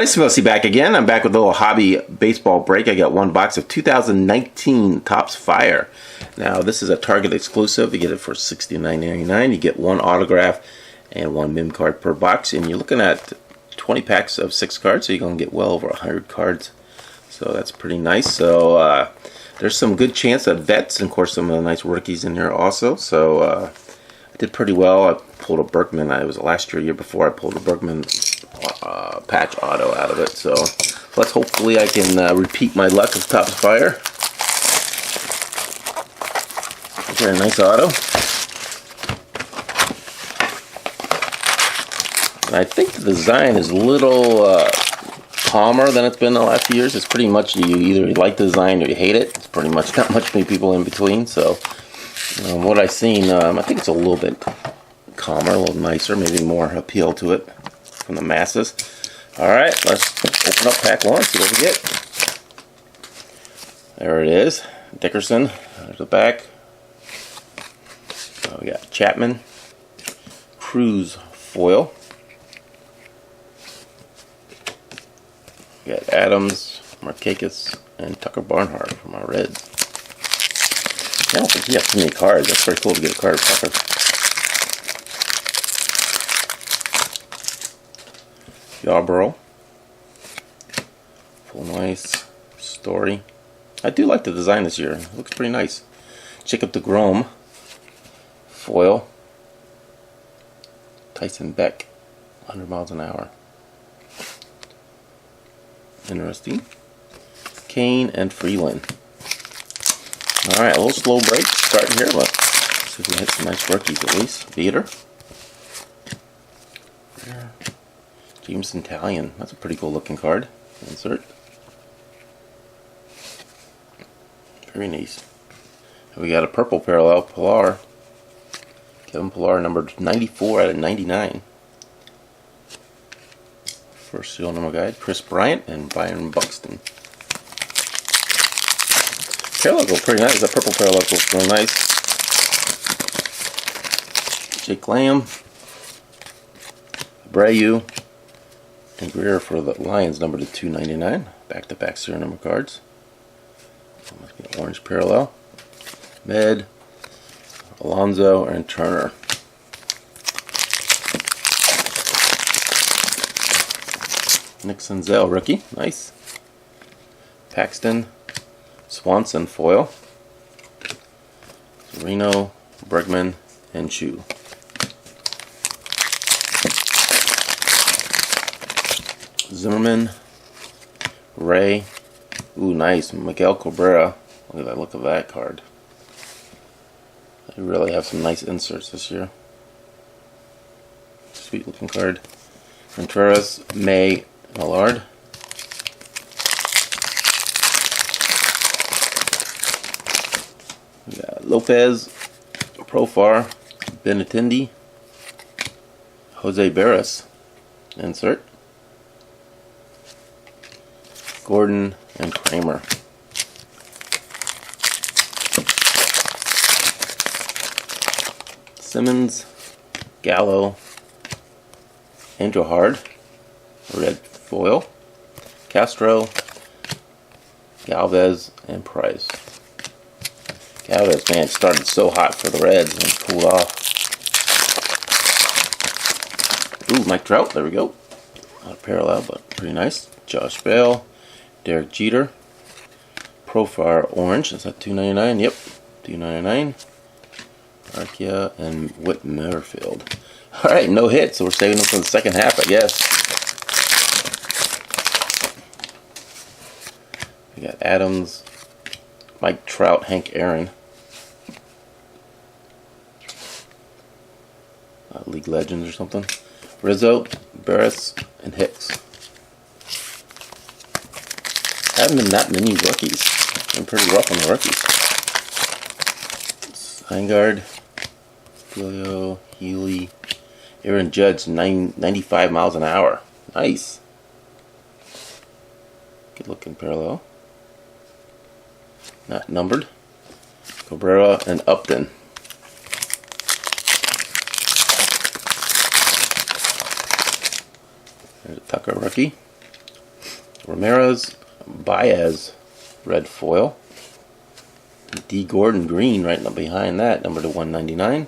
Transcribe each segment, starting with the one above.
guys, Melcy back again. I'm back with a little hobby baseball break. I got one box of 2019 Topps Fire. Now, this is a Target exclusive. You get it for $69.99. You get one autograph and one mem card per box. And you're looking at 20 packs of 6 cards, so you're going to get well over 100 cards. So that's pretty nice. So there's some good chance of vets, and of course some of the nice rookies in here also. So I did pretty well. I pulled a Berkman. It was last year before I pulled a Berkman patch auto out of it. So let's hopefully I can repeat my luck of Topps Fire. Very nice auto. I think the design is a little calmer than it's been the last few years. It's pretty much you either like the design or you hate it. It's pretty much not much many people in between. So what I've seen, I think it's a little bit calmer, a little nicer, maybe more appeal to it from the masses. Alright, let's open up pack 1, see what we get. There it is. Dickerson, there's the back. We got Chapman, Cruz foil. We got Adams, Markakis, and Tucker Barnhart from our Reds. I don't think he has too many cards. That's pretty cool to get a card of Tucker. Yarborough. Full nice story. I do like the design this year. It looks pretty nice. Jacob deGrom. Foil. Tyson Beck. 100 miles an hour. Interesting. Kane and Freeland. Alright, a little slow break starting here. Let's see if we hit some nice rookies at least. Veter. Jameson Taillon. That's a pretty cool looking card. Insert. Very nice. And we got a purple parallel, Pilar. Kevin Pilar, numbered 94 out of 99. First serial number guide. Chris Bryant and Byron Buxton. Parallel goes pretty nice. That purple parallel goes really nice. Jake Lamb. Abreu. And Greer for the Lions, numbered to 299. Back-to-back serial number cards. That must be an orange parallel. Med, Alonso, and Turner. Nick Senzel, rookie. Nice. Paxton, Swanson, foil. Reno, Bregman, and Chu. Zimmerman, Ray, ooh nice, Miguel Cabrera. Look at that look of that card. They really have some nice inserts this year. Sweet looking card. Contreras, May, Millard. We got Lopez, Profar, Benintendi, Jose Barris, insert. Gordon and Kramer. Simmons, Gallo, Andrew Hard, red foil, Castro, Galvez, and Price. Galvez, man, started so hot for the Reds and cooled off. Ooh, Mike Trout, there we go. Not a parallel, but pretty nice. Josh Bell. Derek Jeter, Profar orange, is that $2.99? Yep, $2.99. Arkia and Whit Merrifield. Alright, no hits, so we're saving them for the second half, I guess. We got Adams, Mike Trout, Hank Aaron. League Legends or something. Rizzo, Barris, and Hicks. Haven't been that many rookies. Been pretty rough on the rookies. Seingard, Filio, Healy, Aaron Judge, 95 miles an hour. Nice. Good looking parallel. Not numbered. Cabrera and Upton. There's a Tucker rookie. Ramirez, Baez, red foil. D. Gordon green right behind that, number to 199.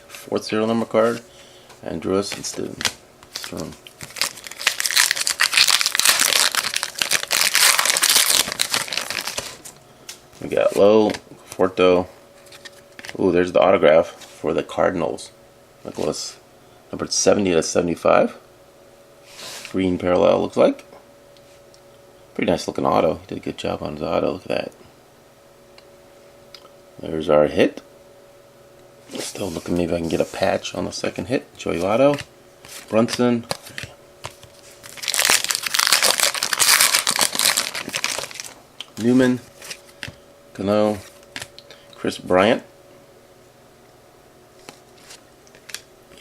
Fourth serial number card. Andrews and Stern. We got Lowe, Forto. Ooh, there's the autograph for the Cardinals. Nicholas, number 70 to 75. Green parallel, looks like. Pretty nice looking auto. He did a good job on his auto. Look at that. There's our hit. Still looking, maybe I can get a patch on the second hit. Joey Votto, Brunson. Newman, Cano, Chris Bryant,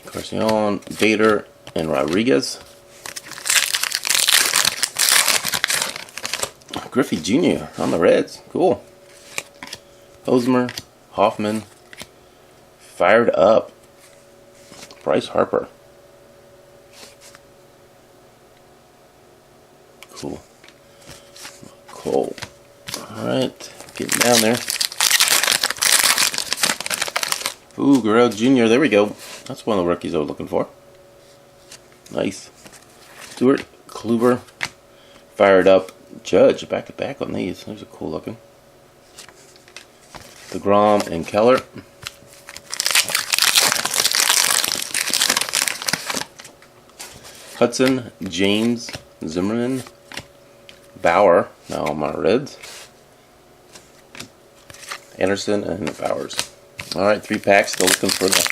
Carcion, Bader, and Rodriguez. Griffey Jr. on the Reds. Cool. Hosmer, Hoffman, fired up. Bryce Harper. Cool. Cole. Alright, getting down there. Ooh, Guerrero Jr. There we go. That's one of the rookies I was looking for. Nice. Stewart, Kluber, fired up. Judge, back to back on these. Those are cool looking. DeGrom and Keller. Hudson, James, Zimmerman, Bauer. Now on my Reds. Anderson and Bowers. Alright, 3 packs. Still looking for the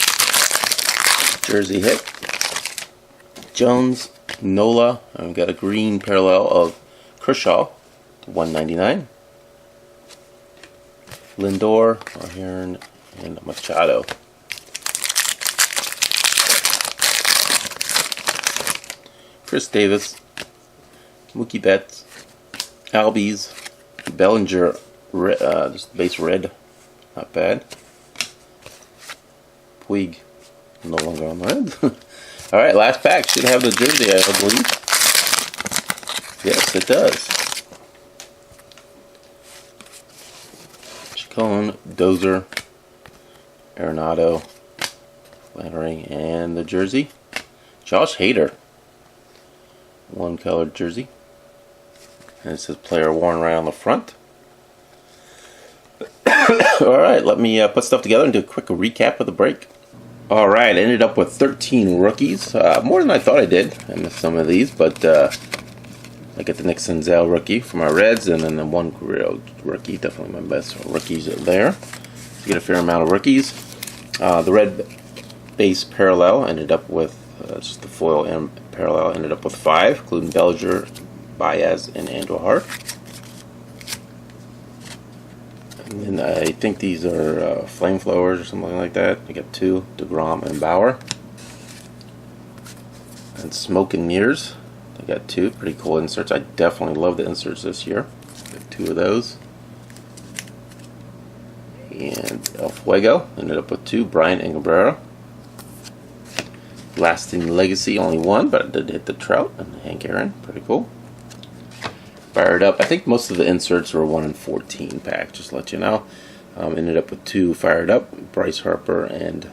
jersey hit. Jones, Nola. And we've got a green parallel of Kershaw, 199. Lindor, Ahern, and Machado. Chris Davis, Mookie Betts, Albies, Bellinger, just base red, not bad. Puig, no longer on the red. Alright, last pack. Should have the jersey, I believe. Yes, it does. Chacon, Dozer, Arenado, Flannery, and the jersey. Josh Hader. One colored jersey. And it says player worn right on the front. Alright, let me put stuff together and do a quick recap of the break. Alright, I ended up with 13 rookies. More than I thought I did. I missed some of these, but I got the Nick Senzel rookie for my Reds, and then the one Guerrero rookie. Definitely my best rookies there. So get a fair amount of rookies. The red base parallel ended up with just the foil and parallel ended up with 5, including Bellinger, Baez, and Andujar. And then I think these are Flameflowers or something like that. I got 2, DeGrom and Bauer. And Smoke and Mirrors. I got 2 pretty cool inserts. I definitely love the inserts this year. Got 2 of those. And El Fuego ended up with 2, Bryant and Cabrera. Lasting Legacy, only 1, but I did hit the Trout and Hank Aaron. Pretty cool. Fired up. I think most of the inserts were 1 in 14 pack, just to let you know. Ended up with 2 fired up, Bryce Harper and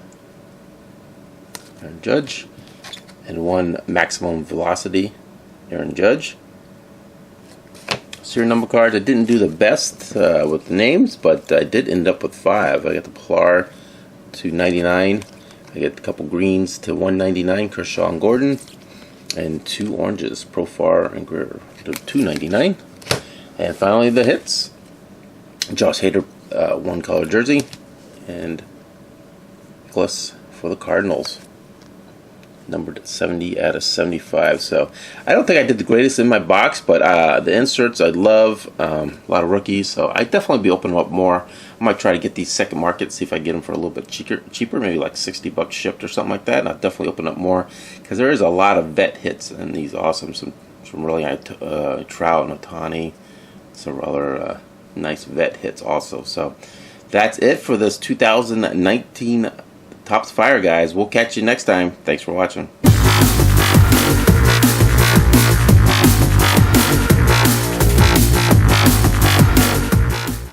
Aaron Judge. And 1 Maximum Velocity, Aaron Judge. Serial number cards. I didn't do the best with the names, but I did end up with 5. I got the Pilar to 99. I get a couple greens to 199, Kershaw and Gordon, and 2 oranges, Profar and Greer to 299. And finally the hits. Josh Hader, 1 color jersey, and Nicholas for the Cardinals, numbered 70 out of 75. So I don't think I did the greatest in my box, but the inserts I love. A lot of rookies, so I definitely be opening up more. I might try to get these second market, see if I get them for a little bit cheaper, maybe like $60 shipped or something like that. And I'll definitely open up more because there is a lot of vet hits in these. Awesome, some really Trout and Ohtani, some other nice vet hits also. So that's it for this 2019 Topps Fire, guys. We'll catch you next time. Thanks for watching.